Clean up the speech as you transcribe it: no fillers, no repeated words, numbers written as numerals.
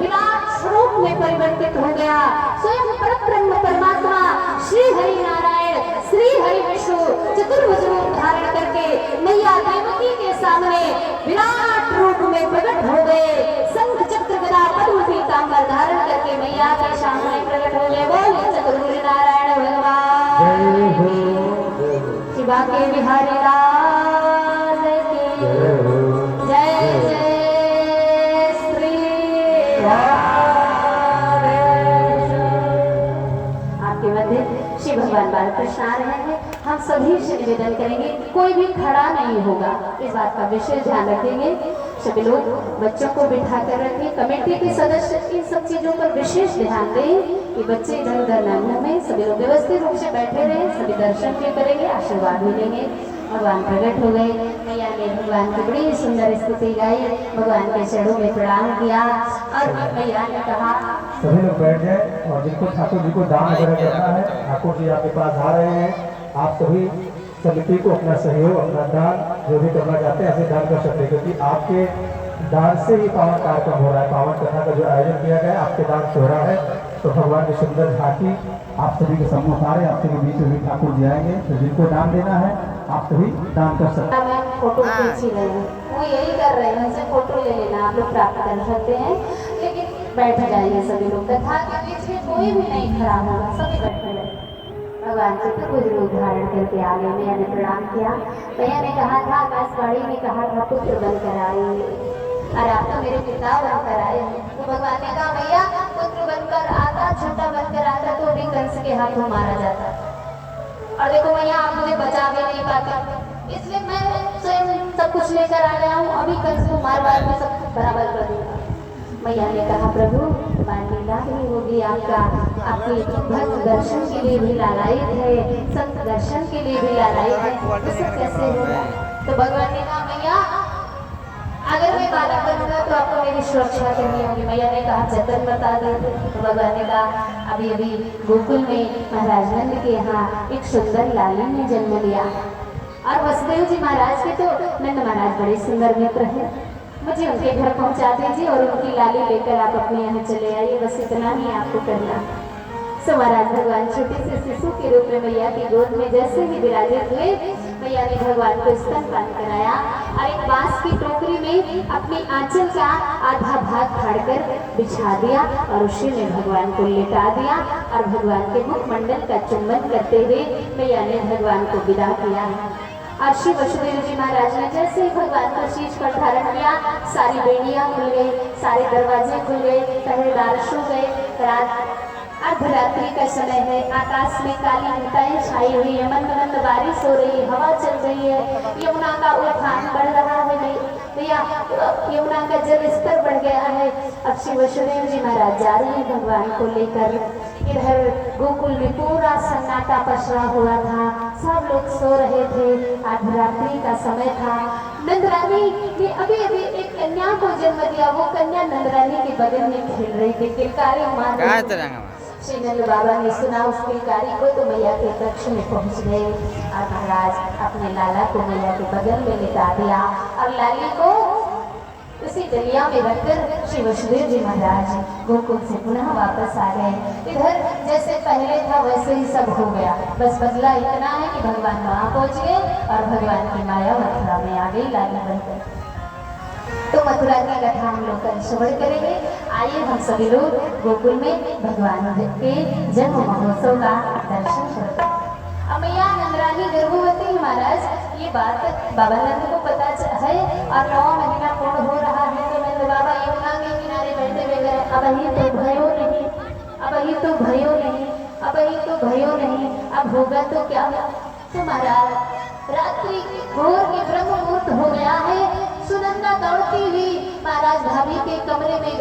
विराट स्वरूप में परिवर्तित हो गया। स्वयं परब्रह्म परमात्मा श्री हरि नारायण श्री हरि विष्णु चतुर्भुज रूप धारण करके मैया देवकी के सामने विराट रूप में प्रकट हो गए। शंख चक्र गदा पद्म पीतांबर धारण करके मैया के सामने प्रकट हो गए। बोले चतुर्भुज नारायण भगवान शिवा के बिहारी लाल की जय जय श्री आपके मध्य श्री भगवान बालकृष्ण आ रहे हैं। हम सभी से निवेदन करेंगे कोई भी खड़ा नहीं होगा, इस बात का विशेष ध्यान रखेंगे। सभी लोग बच्चों को बिठा कर रखें। कमेटी के सदस्य इन सब चीजों पर विशेष ध्यान दें कि बच्चे इधर उधर न घूमें। सभी लोग व्यवस्थित रूप से बैठे रहे, सभी दर्शन भी करेंगे, आशीर्वाद भी लेंगे। भगवान प्रकट हो गए। मैया ने भगवान की बड़ी सुंदर स्तुति गाई, भगवान के चरणों में प्रणाम किया और मैया ने कहा सभी लोग बैठ जाए। और जिनको ठाकुर जी को दान वगैरह करना है, ठाकुर जी आपके पास आ रहे हैं। आप सभी समिति को अपना सहयोग अपना दान जो भी करना चाहते हैं ऐसे दान कर सकते हैं, क्योंकि आपके दान से ही पावन कार्यक्रम हो रहा है। पावन कथा का जो आयोजन किया गया है आपके दान से हो रहा है। तो भगवान की सुंदर झांकी आप सभी के सम्मुख आ रहे हैं। आप सभी बीच में ठाकुर जी आएंगे, तो जिनको दान देना है आप सभी दान कर सकते हैं। फोटो खींच ही रहे हैं, वो यही कर रहे हैं, उनसे फोटो ले लेना आप लोग प्राप्त कर सकते हैं। लेकिन बैठ जाइए सभी लोग, कथा के बीच में कोई भी नहीं खड़ा होगा, सभी बैठे रहे। भगवान चतुर्भुज रूप धारण करके आगे मैया ने प्रणाम किया। मैया ने कहा था, आकाशवाणी ने कहा था पुत्र बनकर आए और आप तो मेरे पिता बनकर आए। तो भगवान ने कहा मैया पुत्र बनकर आता, छोटा बनकर आता तो भी कंस के हाथों मारा जाता। और देखो मैया आप मुझे बचा भी नहीं पाते, इसलिए मैं स्वयं सब कुछ लेकर आ गया हूँ। अभी कंस को मार मार के सब बराबर कर दूंगा। मैया ने कहा प्रभु तुम्हारी लीला ही होगी, आपका आपके भक्त दर्शन के लिए भी लालायित है, संत दर्शन के लिए भी लालायित है, तो सब कैसे होगा। तो भगवान ने कहा मैया अगर मैं बालक बनूंगा तो आपको मेरी सुरक्षा करनी होगी। मैया ने कहा जतन बता दे। तो भगवान ने कहा अभी अभी गोकुल में महाराज नंद के यहाँ एक सुंदर लाली ने जन्म लिया और वसुदेव जी महाराज के तो नंद महाराज बड़े सुंदर मित्र हैं। मुझे उनके घर पहुंचा दीजिए और उनकी लाली लेकर आप अपने यहाँ चले आइए, बस इतना ही आपको करना। सो महाराज भगवान छोटे से शिशु के रूप में मैया की गोद में जैसे ही विराजित हुए, मैया ने भगवान को स्तनपान कराया और एक बांस की टोकरी में अपनी आंचल का आधा भाग फाड़कर बिछा दिया और उसी में भगवान को लिटा दिया और भगवान के मुखमंडल का चुंबन करते हुए मैया ने भगवान को विदा किया। और श्री वसुदेव जी महाराज ने जैसे ही भगवान का शीश पर धारण किया, सारी बेड़ियां खुल गई, सारे दरवाजे खुल गए, पहरेदार सो गए। रात अर्धरात्रि का समय है, आकाश में काली घटाएं छाई हुई है, मंद मंद बारिश हो रही है, हवा चल रही है, यमुना का उफान बढ़ रहा है भैया, यमुना का जल स्तर बढ़ गया है। अब श्री वसुदेव जी महाराज जा रहे हैं भगवान को लेकर। इधर गोकुल में पूरा सन्नाटा पसरा हुआ था, सब लोग सो रहे थे, अर्धरात्रि का समय था। नंदरानी ने अभी अभी एक कन्या को जन्म दिया, वो कन्या नंदरानी के बगल में खेल रही थी, किलकारी मार श्री नंद बाबा ने सुना उस किलकारी को, तो मैया के कक्ष में पहुंच गए और महाराज अपने लाला को मैया के बगल में लिटा दिया और लाली को उसी डलिया में रखकर श्री वसुदेव जी महाराज गोकुल से पुनः वापस आ गए। इधर जैसे पहले था वैसे ही सब हो गया, बस बदला इतना है कि भगवान वहां पहुंच गए और भगवान की माया मथुरा में आ गई लाली बनकर। तो मथुरा की कथा हम लोग कल श्रवण करेंगे। आइए हम सभी लोग गोकुल में भगवान के जन्म महोत्सव का दर्शन करते हैं। अब मैया नंदरानी गर्भवती है महाराज, ये बात बाबा नंद को पता है और 9 महीना पूर्ण हो रहा है। तो नंद बाबा यमुना के किनारे बैठे हुए गए, अब ही तो भयो नहीं, अब ही तो भयो नहीं, अब ही तो भयो नहीं, अब होगा तो क्या। तो महाराज रात्रि भोर के ब्रह्म मुहूर्त हो गया है। सुनंदा दौड़ती हुई महाराज भाभी के कमरे में